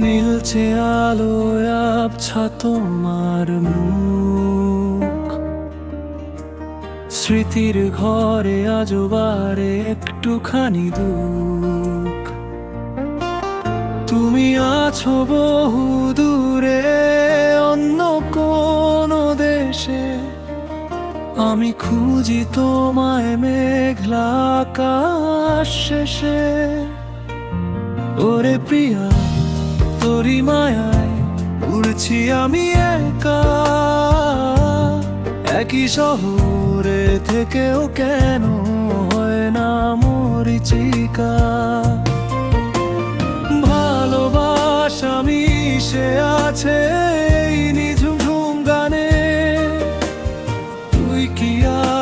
নীলচে আলোয় আবছা তোমার মুখ, স্মৃতির ঘরে আজও বারে একটুখানি দুঃখ। তুমি আছো বহু দূরে অন্য কোন দেশে, আমি খুঁজি তোমায় মেঘলা আকাশ শেষে। ওরে প্রিয়া, তোরি মায়ায় উড়ছি আমি একা, একই শহরে থেকেও কেন হয় না মরিচিকা। ভালোবাসা মিশে আছে এই নিঝুম গানে, তুই কি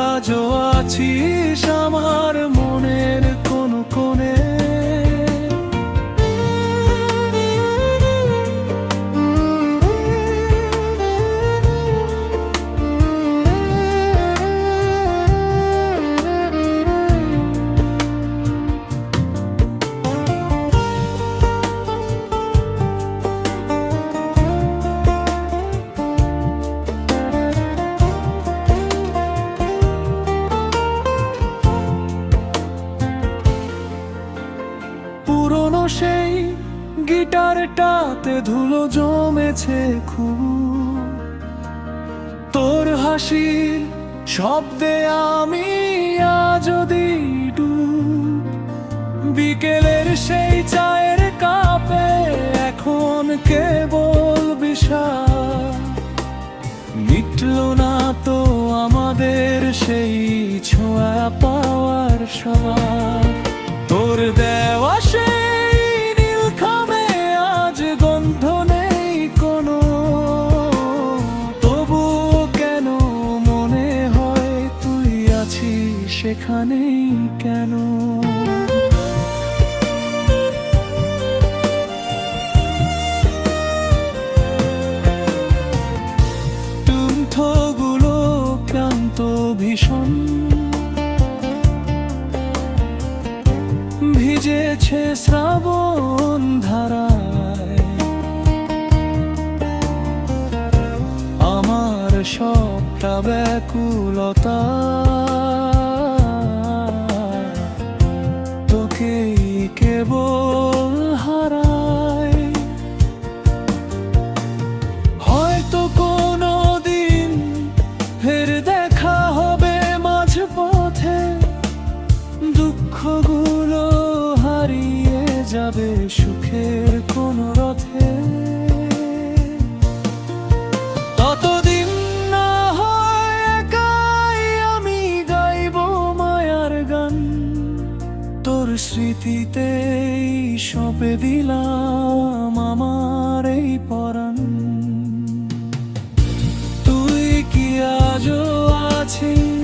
আজও আছিস আমার মনের কোন কোণে। পুরনো সেই গিটারটাতে ধুলো জমেছে খুব, তোর হাসির শব্দে আমি আজও দিই ডুব। বিকেলের সেই চায়ের কাপে এখন কেবল বিষাদ, মিটলো না তো আমাদের সেই ছোঁয়া পাওয়ার স্বাদ। তোর দেওয়া সেই নীল খামে আজ গন্ধ নেই কোনো, তবুও কেন মনে হয় তুই আছিস সেখানেই কেন। টুনথোগুলো ক্লান্ত ভীষণ, ভিজেছে শ্রাবণ ধারায়, আমার সবটা ব্যাকুলতা তোকেই কেবল হারায়। হয়তো কোনো দিন ফের দেখা হবে মাঝপথে, দুঃখগুলো হারিয়ে যাবে সুখের কোন রথে। ততদিন না হয় একাই আমি গাইব মায়ার গান, তোর স্মৃতিতেই সঁপে দিলাম আমার এই পরাণ। তুই কি আজও আছিস